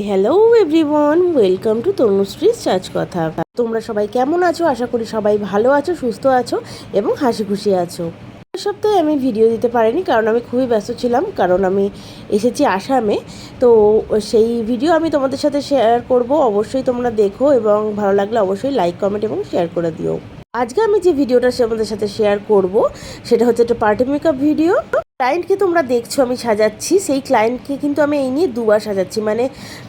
Hello everyone, welcome to তনুশ্রীর সাজ কথা। তোমরা সবাই কেমন আছো? আশা করি সবাই ভালো আছো, সুস্থ আছো এবং হাসি খুশি আছো। এই সপ্তাহে আমি ভিডিও দিতে পারিনি কারণ আমি খুবই ব্যস্ত ছিলাম, কারণ আমি এসেছি আসামে। তো সেই ভিডিও আমি তোমাদের সাথে শেয়ার করব, অবশ্যই তোমরা দেখো এবং ভালো লাগলে অবশ্যই লাইক, কমেন্ট এবং শেয়ার করে দিও। আজকে আমি যে ভিডিওটা তোমাদের সাথে শেয়ার করব সেটা হচ্ছে একটা পার্টি মেকআপ ভিডিও। ক্লায়েন্টকে তোমরা দেখছো আমি সাজাচ্ছি, সেই ক্লায়েন্টকে কিন্তু আমি এই নিয়ে দুবার সাজাচ্ছি, মানে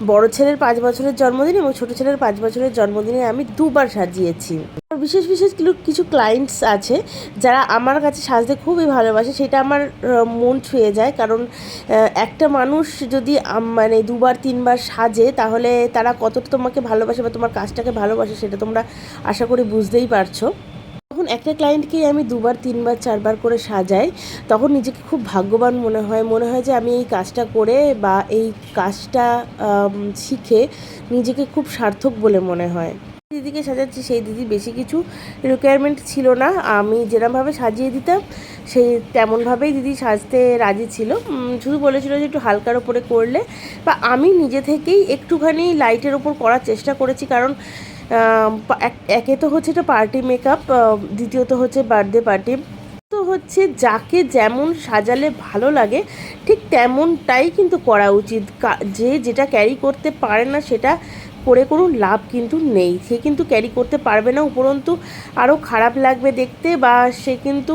বড় ছেলের 5 বছরের জন্মদিন এবং ছোট ছেলের 5 বছরের জন্মদিনে আমি দুবার সাজিয়েছি। বিশেষ বিশেষ কিছু ক্লায়েন্টস আছে যারা আমার কাছে সাজতে খুবই ভালোবাসে, সেটা আমার মন ছুঁয়ে যায়। কারণ একটা মানুষ যদি মানে দুবার তিনবার সাজে তাহলে তারা কতটা তোমাকে ভালোবাসে বা তোমার কাজটাকে ভালোবাসে সেটা তোমরা আশা করি বুঝতেই পারছো। যখন একটা ক্লায়েন্টকেই আমি দুবার তিনবার চারবার করে সাজাই তখন নিজেকে খুব ভাগ্যবান মনে হয় যে আমি এই কাজটা করে বা এই কাজটা শিখে নিজেকে খুব সার্থক বলে মনে হয়। দিদিকে সাজাচ্ছি, সেই দিদি বেশি কিছু রিকোয়ারমেন্ট ছিল না, আমি যেরমভাবে সাজিয়ে দিতাম সেই তেমনভাবেই দিদি সাজতে রাজি ছিল। শুধু বলেছিল যে একটু হালকার ওপরে করলে, বা আমি নিজে থেকেই একটুখানি লাইটের ওপর করার চেষ্টা করেছি। কারণ একে তো হচ্ছে এটা পার্টি মেকআপ, দ্বিতীয়ত হচ্ছে বার্থডে পার্টি। তো হচ্ছে যাকে যেমন সাজালে ভালো লাগে ঠিক তেমনটাই কিন্তু করা উচিত। যে যেটা ক্যারি করতে পারে না সেটা করে কোনো লাভ কিন্তু নেই। সে কিন্তু ক্যারি করতে পারবে না, উপরন্তু আরও খারাপ লাগবে দেখতে, বা সে কিন্তু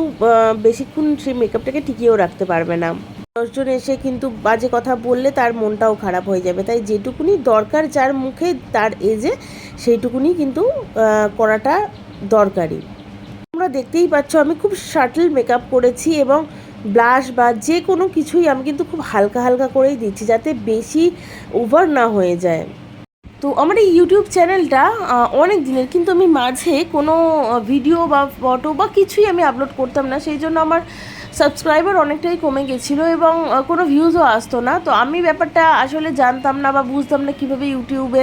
বেশিক্ষণ সেই মেকআপটাকে টিকিয়েও রাখতে পারবে না। 10জন এসে কিন্তু বাজে কথা বললে তার মনটাও খারাপ হয়ে যাবে। তাই যেটুকুনি দরকার যার মুখে তার এজে সেইটুকুনি কিন্তু করাটা দরকারি। তোমরা দেখতেই পাচ্ছ আমি খুব শাটল মেকআপ করেছি এবং ব্লাশ বা যে কোনো কিছুই আমি কিন্তু খুব হালকা হালকা করেই দিচ্ছি যাতে বেশি ওভার না হয়ে যায়। তো আমার এই ইউটিউব চ্যানেলটা অনেক দিনের, কিন্তু আমি মাঝে কোনো ভিডিও বা ফটো বা কিছুই আমি আপলোড করতাম না, সেই জন্য আমার সাবস্ক্রাইবার অনেকটাই কমে গেছিলো এবং কোনো ভিউজও আসতো না। তো আমি ব্যাপারটা আসলে জানতাম না বা বুঝতাম না কীভাবে ইউটিউবে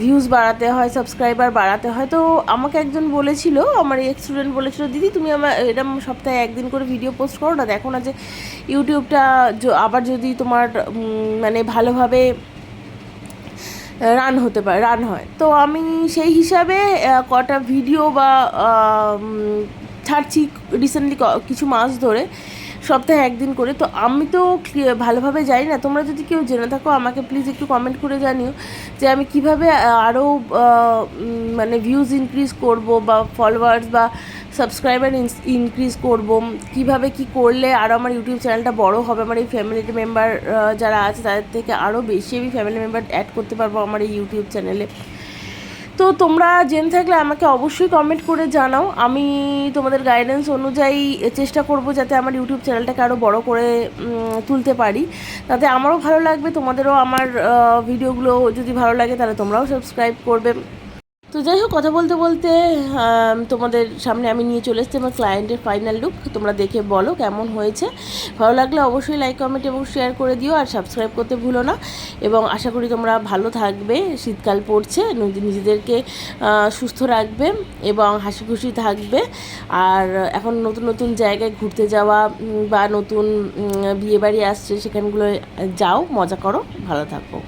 ভিউজ বাড়াতে হয়, সাবস্ক্রাইবার বাড়াতে হয়। তো আমাকে একজন বলেছিল, আমার এক স্টুডেন্ট বলেছিল, দিদি তুমি আমার এরকম সপ্তাহে একদিন করে ভিডিও পোস্ট করো না, দেখো না যে ইউটিউবটা আবার যদি তোমার মানে ভালোভাবে রান হয়। তো আমি সেই হিসাবে কটা ভিডিও বা ছাড়ছি রিসেন্টলি কিছু মাস ধরে, সপ্তাহে একদিন করে। তো আমি তো ভালোভাবে জানি না, তোমরা যদি কেউ জেনে থাকো আমাকে প্লিজ একটু কমেন্ট করে জানিও যে আমি কিভাবে আরও মানে ভিউজ ইনক্রিজ করব বা ফলোয়ার্স বা সাবস্ক্রাইবার ইনক্রিজ করব, কিভাবে কি করলে আরও আমার ইউটিউব চ্যানেলটা বড় হবে, আমার এই ফ্যামিলি মেম্বার যারা আছে তাদের থেকে আরও বেশি আমি ফ্যামিলি মেম্বার অ্যাড করতে পারবো আমার এই ইউটিউব চ্যানেলে। তো তোমরা জেনে থাকলে আমাকে অবশ্যই কমেন্ট করে জানাও, আমি তোমাদের গাইডেন্স অনুযায়ী চেষ্টা করব যাতে আমার ইউটিউব চ্যানেলটাকে আরও বড় করে তুলতে পারি। তাতে আমারও ভালো লাগবে, তোমাদেরও আমার ভিডিওগুলো যদি ভালো লাগে তাহলে তোমরাও সাবস্ক্রাইব করবে। তো যাই হোক, কথা বলতে বলতে তোমাদের সামনে আমি নিয়ে চলে এসেছি আমার ক্লায়েন্টের ফাইনাল লুক। তোমরা দেখে বলো কেমন হয়েছে। ভালো লাগলে অবশ্যই লাইক, কমেন্ট এবং শেয়ার করে দিও, আর সাবস্ক্রাইব করতে ভুলো না। এবং আশা করি তোমরা ভালো থাকবে, শীতকাল পড়ছে, নিজেদেরকে সুস্থ রাখবে এবং হাসি খুশি থাকবে। আর এখন নতুন নতুন জায়গায় ঘুরতে যাওয়া বা নতুন বিয়েবাড়ি আসছে সেখানগুলো যাও, মজা করো, ভালো থাকো।